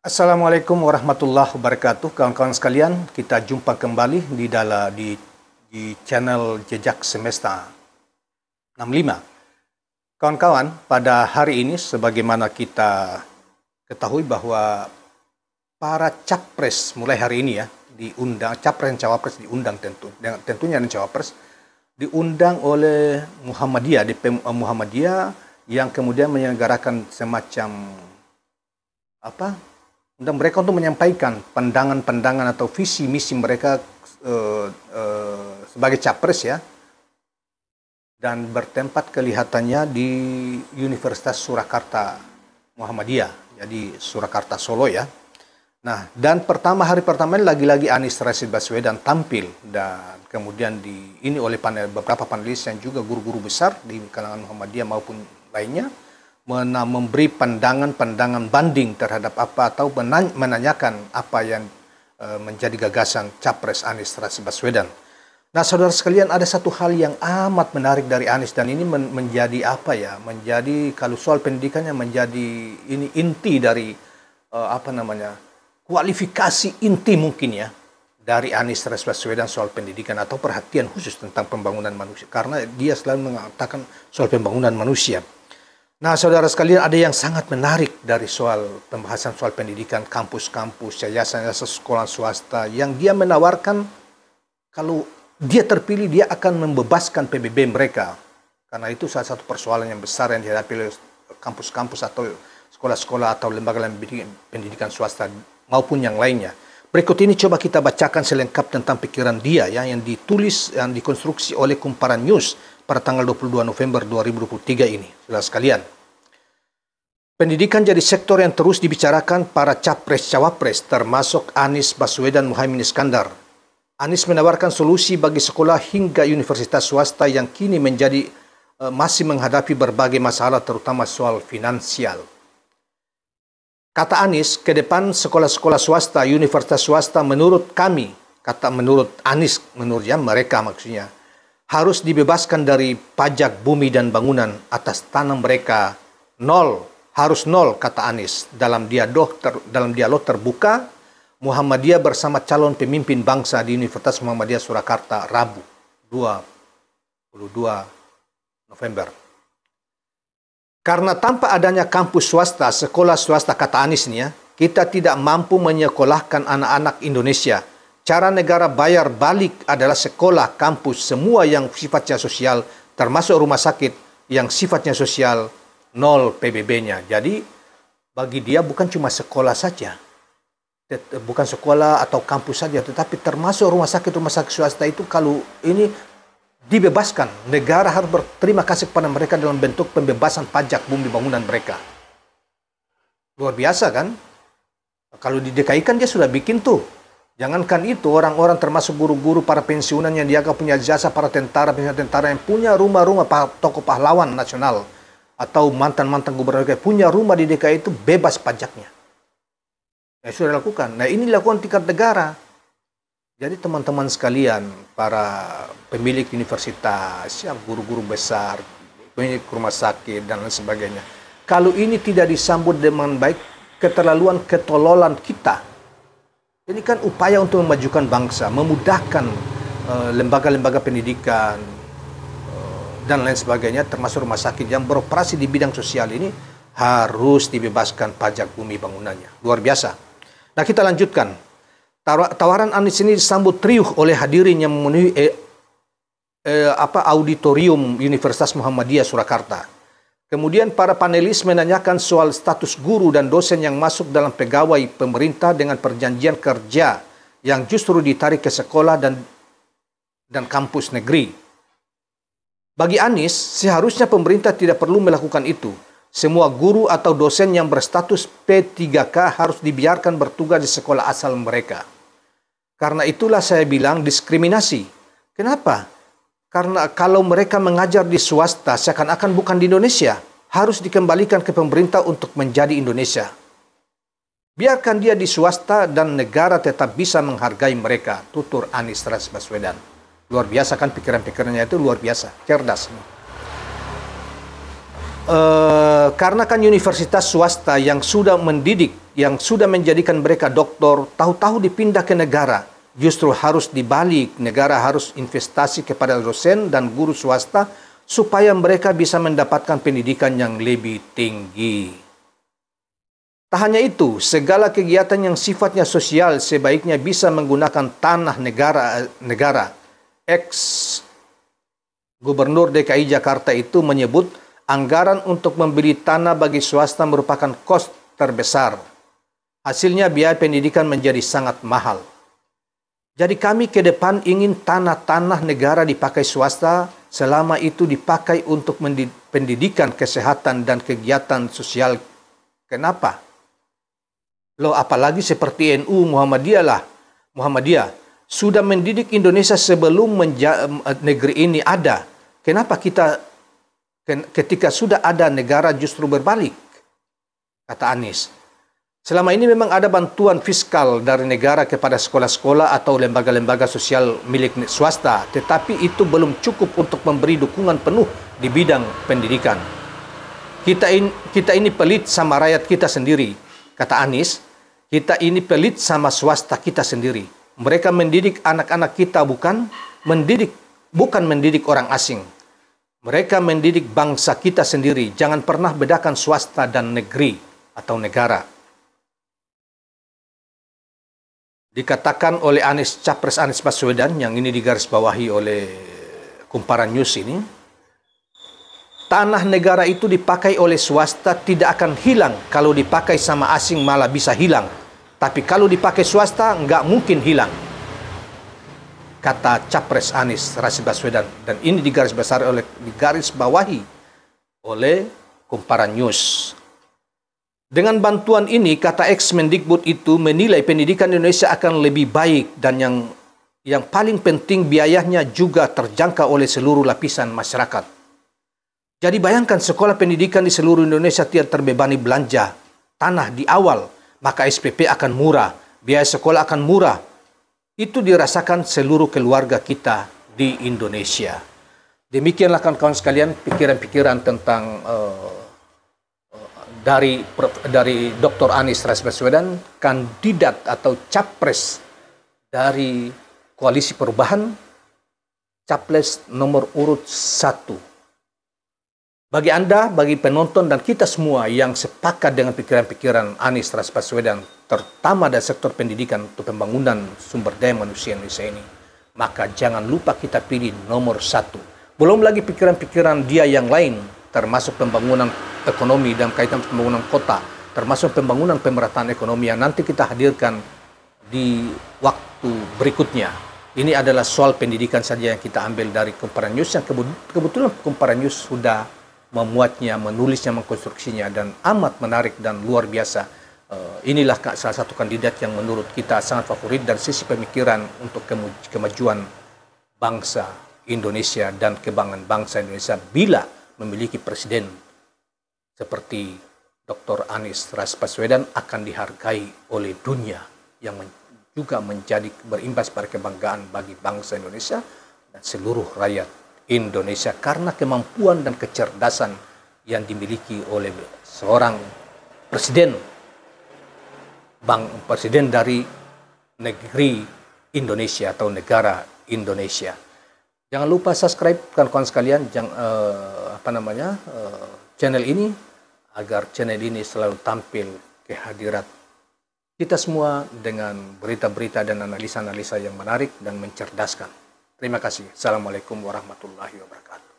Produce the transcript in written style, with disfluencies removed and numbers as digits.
Assalamualaikum warahmatullahi wabarakatuh. Kawan-kawan sekalian, kita jumpa kembali di channel Jejak Semesta 65. Kawan-kawan, pada hari ini sebagaimana kita ketahui bahwa para capres mulai hari ini ya diundang, capres dan cawapres diundang tentunya dan cawapres diundang oleh Muhammadiyah, DP Muhammadiyah yang kemudian menyelenggarakan semacam dan mereka untuk menyampaikan pandangan-pandangan atau visi misi mereka sebagai capres ya, dan bertempat kelihatannya di Universitas Surakarta Muhammadiyah, jadi Surakarta Solo ya. Nah, dan hari pertama lagi-lagi Anies Rashid Baswedan tampil, dan kemudian ini oleh beberapa panelis yang juga guru-guru besar di kalangan Muhammadiyah maupun lainnya, memberi pandangan-pandangan banding terhadap apa atau menanyakan apa yang menjadi gagasan Capres Anies Rashid Baswedan. Nah, saudara sekalian, ada satu hal yang amat menarik dari Anies, dan ini menjadi menjadi kalau soal pendidikannya menjadi ini inti dari kualifikasi inti mungkin ya dari Anies Rashid Baswedan soal pendidikan atau perhatian khusus tentang pembangunan manusia, karena dia selalu mengatakan soal pembangunan manusia. Nah, saudara sekalian, ada yang sangat menarik dari pembahasan soal pendidikan, kampus-kampus, yayasan-yayasan sekolah swasta yang dia menawarkan kalau dia terpilih dia akan membebaskan PBB mereka. Karena itu salah satu persoalan yang besar yang dihadapi oleh kampus-kampus atau sekolah-sekolah atau lembaga pendidikan swasta maupun yang lainnya. Berikut ini coba kita bacakan selengkap tentang pikiran dia ya, yang ditulis, yang dikonstruksi oleh Kumparan News pada tanggal 22 November 2023 ini. Saudara sekalian, pendidikan jadi sektor yang terus dibicarakan para capres-cawapres termasuk Anies Baswedan Muhaimin Iskandar. Anies menawarkan solusi bagi sekolah hingga universitas swasta yang kini masih menghadapi berbagai masalah terutama soal finansial. Kata Anies, ke depan sekolah-sekolah swasta, universitas swasta menurut Anies, mereka maksudnya, harus dibebaskan dari pajak bumi dan bangunan atas tanah mereka. Harus nol, kata Anies. Dalam dialog terbuka, Muhammadiyah bersama calon pemimpin bangsa di Universitas Muhammadiyah Surakarta, Rabu, 22 November. Karena tanpa adanya kampus swasta, sekolah swasta, kata Anies ini ya, kita tidak mampu menyekolahkan anak-anak Indonesia. Cara negara bayar balik adalah sekolah, kampus, semua yang sifatnya sosial, termasuk rumah sakit yang sifatnya sosial, nol PBB-nya. Jadi bagi dia bukan cuma sekolah saja, bukan sekolah atau kampus saja, tetapi termasuk rumah sakit swasta itu kalau ini dibebaskan, negara harus berterima kasih kepada mereka dalam bentuk pembebasan pajak bumi bangunan mereka. Luar biasa kan? Kalau di DKI kan dia sudah bikin tuh. Jangankan itu, orang-orang termasuk guru-guru, para pensiunan yang dianggap punya jasa, para tentara yang punya rumah-rumah, tokoh pahlawan nasional atau mantan-mantan gubernur punya rumah di DKI itu bebas pajaknya. Nah, sudah dilakukan. Nah, ini dilakukan tingkat negara. Jadi teman-teman sekalian, para pemilik universitas, ya, guru-guru besar, pemilik rumah sakit, dan lain sebagainya. Kalau ini tidak disambut dengan baik, keterlaluan, ketololan kita. Ini kan upaya untuk memajukan bangsa, memudahkan lembaga-lembaga pendidikan, dan lain sebagainya, termasuk rumah sakit yang beroperasi di bidang sosial ini, harus dibebaskan pajak bumi bangunannya. Luar biasa. Nah, kita lanjutkan. Tawaran Anies ini disambut riuh oleh hadirin yang memenuhi auditorium Universitas Muhammadiyah Surakarta. Kemudian para panelis menanyakan soal status guru dan dosen yang masuk dalam pegawai pemerintah dengan perjanjian kerja yang justru ditarik ke sekolah dan kampus negeri. Bagi Anies, seharusnya pemerintah tidak perlu melakukan itu. Semua guru atau dosen yang berstatus P3K harus dibiarkan bertugas di sekolah asal mereka. Karena itulah saya bilang diskriminasi. Kenapa? Karena kalau mereka mengajar di swasta seakan-akan bukan di Indonesia, harus dikembalikan ke pemerintah untuk menjadi Indonesia. Biarkan dia di swasta dan negara tetap bisa menghargai mereka, tutur Anies Rashid Baswedan. Luar biasa kan pikiran-pikirannya itu, luar biasa, cerdas. karena kan universitas swasta yang sudah mendidik, yang sudah menjadikan mereka doktor, tahu-tahu dipindah ke negara. Justru harus dibalik, negara harus investasi kepada dosen dan guru swasta supaya mereka bisa mendapatkan pendidikan yang lebih tinggi. Tak hanya itu, segala kegiatan yang sifatnya sosial sebaiknya bisa menggunakan tanah negara. Ex-Gubernur DKI Jakarta itu menyebut anggaran untuk membeli tanah bagi swasta merupakan kos terbesar. Hasilnya biaya pendidikan menjadi sangat mahal. Jadi kami ke depan ingin tanah-tanah negara dipakai swasta selama itu dipakai untuk pendidikan, kesehatan, dan kegiatan sosial. Kenapa? Loh, apalagi seperti NU Muhammadiyah sudah mendidik Indonesia sebelum negeri ini ada. Kenapa kita ketika sudah ada negara justru berbalik? Kata Anies. Selama ini memang ada bantuan fiskal dari negara kepada sekolah-sekolah atau lembaga-lembaga sosial milik swasta, tetapi itu belum cukup untuk memberi dukungan penuh di bidang pendidikan. Kita ini pelit sama rakyat kita sendiri, kata Anies. Kita ini pelit sama swasta kita sendiri. Mereka mendidik anak-anak kita bukan mendidik orang asing. Mereka mendidik bangsa kita sendiri. Jangan pernah bedakan swasta dan negeri atau negara. Dikatakan oleh Capres Anies Baswedan, yang ini digarisbawahi oleh Kumparan News ini, tanah negara itu dipakai oleh swasta tidak akan hilang. Kalau dipakai sama asing malah bisa hilang. Tapi kalau dipakai swasta nggak mungkin hilang. Kata Capres Anies Rashid Baswedan, dan ini digarisbawahi oleh Kumparan News. Dengan bantuan ini, kata ex-Mendikbud itu menilai pendidikan Indonesia akan lebih baik dan yang paling penting biayanya juga terjangkau oleh seluruh lapisan masyarakat. Jadi bayangkan sekolah pendidikan di seluruh Indonesia tidak terbebani belanja tanah di awal, maka SPP akan murah, biaya sekolah akan murah. Itu dirasakan seluruh keluarga kita di Indonesia. Demikianlah kawan-kawan sekalian pikiran-pikiran tentang dari Dr. Anies Rashid Baswedan, kandidat atau capres dari Koalisi Perubahan, capres nomor urut 1. Bagi Anda, bagi penonton dan kita semua yang sepakat dengan pikiran-pikiran Anies Rashid Baswedan, terutama dari sektor pendidikan untuk pembangunan sumber daya manusia Indonesia ini, maka jangan lupa kita pilih nomor 1. Belum lagi pikiran-pikiran dia yang lain, termasuk pembangunan ekonomi dan kaitan pembangunan kota, termasuk pembangunan pemerataan ekonomi yang nanti kita hadirkan di waktu berikutnya. Ini adalah soal pendidikan saja yang kita ambil dari Kumparan News, yang kebetulan Kumparan News sudah memuatnya, menulisnya, mengkonstruksinya, dan amat menarik dan luar biasa. Inilah salah satu kandidat yang menurut kita sangat favorit dari sisi pemikiran untuk kemajuan bangsa Indonesia dan kebanggaan bangsa Indonesia bila memiliki presiden seperti Dr. Anies Rashid Baswedan akan dihargai oleh dunia, yang juga menjadi berimbas pada kebanggaan bagi bangsa Indonesia dan seluruh rakyat Indonesia karena kemampuan dan kecerdasan yang dimiliki oleh seorang presiden dari negeri Indonesia atau negara Indonesia. Jangan lupa subscribe kawan-kawan sekalian channel ini agar channel ini selalu tampil kehadiran kita semua dengan berita-berita dan analisa-analisa yang menarik dan mencerdaskan. Terima kasih. Assalamualaikum warahmatullahi wabarakatuh.